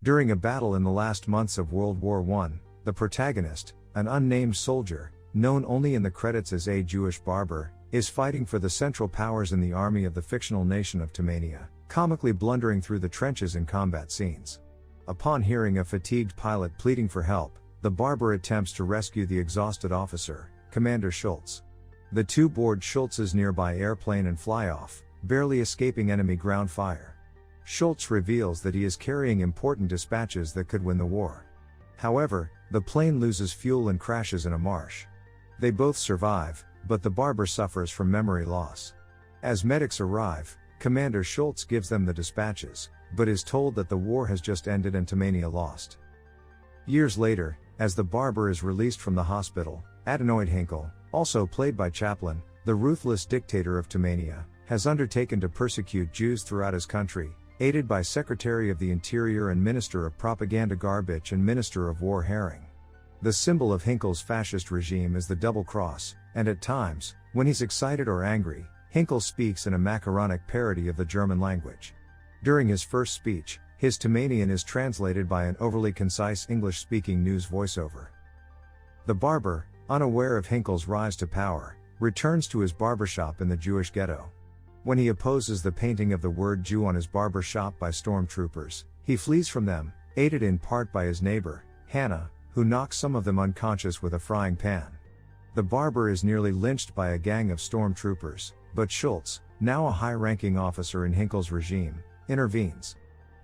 During a battle in the last months of World War I, the protagonist, an unnamed soldier, known only in the credits as a Jewish barber, is fighting for the Central Powers in the army of the fictional nation of Tamania, comically blundering through the trenches in combat scenes. Upon hearing a fatigued pilot pleading for help, the barber attempts to rescue the exhausted officer, Commander Schultz. The two board Schultz's nearby airplane and fly off, barely escaping enemy ground fire. Schultz reveals that he is carrying important dispatches that could win the war. However, the plane loses fuel and crashes in a marsh. They both survive, but the barber suffers from memory loss. As medics arrive, Commander Schultz gives them the dispatches, but is told that the war has just ended and Tamania lost. Years later, as the barber is released from the hospital, Adenoid Hinkle, also played by Chaplin, the ruthless dictator of Tamania, has undertaken to persecute Jews throughout his country, aided by Secretary of the Interior and Minister of Propaganda Garbage and Minister of War Herring. The symbol of Hinkle's fascist regime is the double cross, and at times, when he's excited or angry, Hinkle speaks in a macaronic parody of the German language. During his first speech, his Tamanian is translated by an overly concise English-speaking news voiceover. The barber, unaware of Hinkle's rise to power, returns to his barbershop in the Jewish ghetto. When he opposes the painting of the word Jew on his barber shop by stormtroopers, he flees from them, aided in part by his neighbor, Hannah, who knocks some of them unconscious with a frying pan. The barber is nearly lynched by a gang of stormtroopers, but Schultz, now a high-ranking officer in Hinkle's regime, intervenes.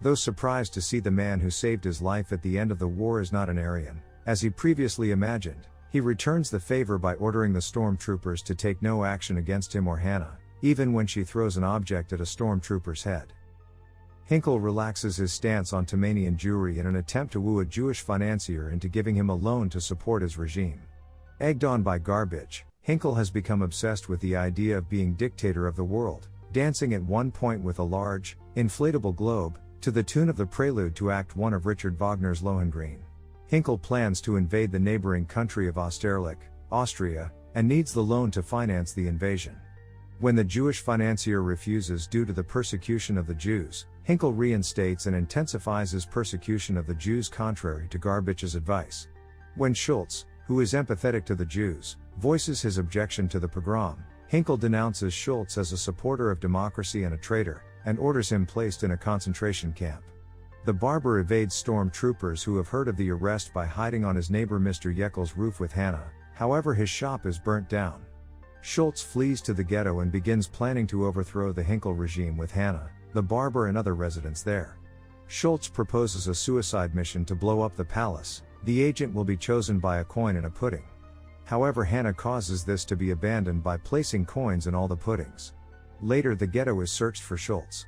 Though surprised to see the man who saved his life at the end of the war is not an Aryan, as he previously imagined, he returns the favor by ordering the stormtroopers to take no action against him or Hannah, even when she throws an object at a stormtrooper's head. Hinkle relaxes his stance on Tamanian Jewry in an attempt to woo a Jewish financier into giving him a loan to support his regime. Egged on by garbage, Hinkle has become obsessed with the idea of being dictator of the world, dancing at one point with a large, inflatable globe, to the tune of the prelude to Act 1 of Richard Wagner's Lohengrin. Hinkle plans to invade the neighboring country of Österreich, Austria, and needs the loan to finance the invasion. When the Jewish financier refuses due to the persecution of the Jews, Hinkle reinstates and intensifies his persecution of the Jews contrary to Garbage's advice. When Schultz, who is empathetic to the Jews, voices his objection to the pogrom, Hinkle denounces Schultz as a supporter of democracy and a traitor, and orders him placed in a concentration camp. The barber evades stormtroopers who have heard of the arrest by hiding on his neighbor Mr. Yeckel's roof with Hannah, however his shop is burnt down. Schultz flees to the ghetto and begins planning to overthrow the Hinkle regime with Hannah, the barber and other residents there. Schultz proposes a suicide mission to blow up the palace. The agent will be chosen by a coin in a pudding. However, Hannah causes this to be abandoned by placing coins in all the puddings. Later, the ghetto is searched for Schultz.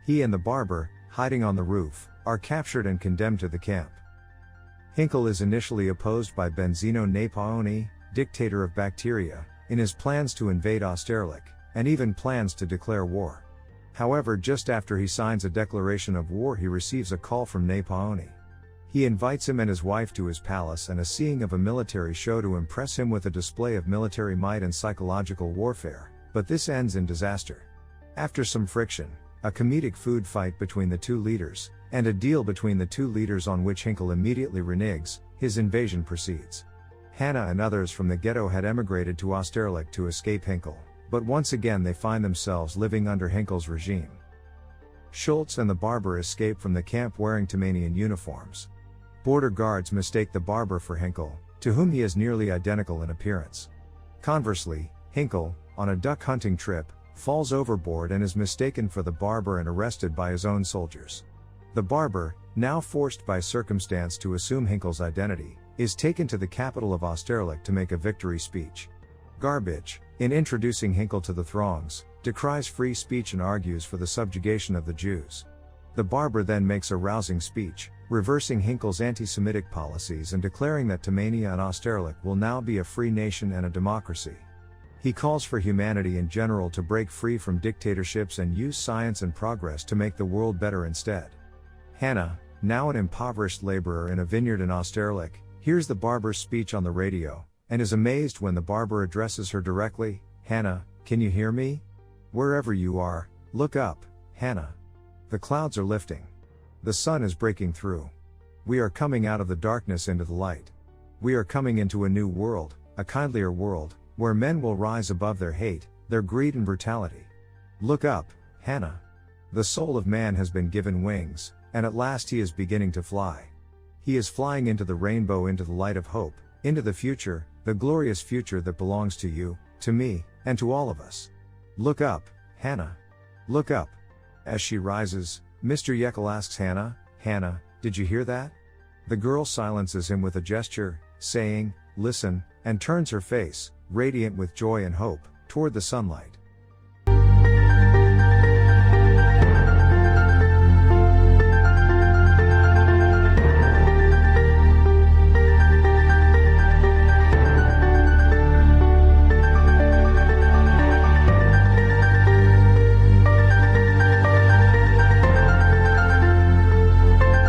He and the barber, hiding on the roof, are captured and condemned to the camp. Hinkle is initially opposed by Benzino Napoleoni, dictator of Bacteria, in his plans to invade Österreich, and even plans to declare war. However, just after he signs a declaration of war, he receives a call from Napoleoni. He invites him and his wife to his palace and a seeing of a military show to impress him with a display of military might and psychological warfare, but this ends in disaster. After some friction, a comedic food fight between the two leaders, and a deal between the two leaders on which Hinkle immediately reneges, his invasion proceeds. Hannah and others from the ghetto had emigrated to Österreich to escape Hinkle, but once again they find themselves living under Hinkle's regime. Schultz and the barber escape from the camp wearing Tamanian uniforms. Border guards mistake the barber for Hinkle, to whom he is nearly identical in appearance. Conversely, Hinkle, on a duck hunting trip, falls overboard and is mistaken for the barber and arrested by his own soldiers. The barber, now forced by circumstance to assume Hinkle's identity, is taken to the capital of Österreich to make a victory speech. Garbage, in introducing Hinkle to the throngs, decries free speech and argues for the subjugation of the Jews. The barber then makes a rousing speech, reversing Hinkle's anti-Semitic policies and declaring that Tamania and Österreich will now be a free nation and a democracy. He calls for humanity in general to break free from dictatorships and use science and progress to make the world better instead. Hannah, now an impoverished laborer in a vineyard in Österreich, hears the barber's speech on the radio, and is amazed when the barber addresses her directly. "Hannah, can you hear me? Wherever you are, look up, Hannah. The clouds are lifting." The sun is breaking through. We are coming out of the darkness into the light. We are coming into a new world, a kindlier world, where men will rise above their hate, their greed and brutality. Look up, Hannah. The soul of man has been given wings, and at last he is beginning to fly. He is flying into the rainbow, into the light of hope, into the future, the glorious future that belongs to you, to me, and to all of us. Look up, Hannah. Look up. As she rises, Mr. Jekyll asks Hannah, Hannah, did you hear that? The girl silences him with a gesture, saying, listen, and turns her face, radiant with joy and hope, toward the sunlight.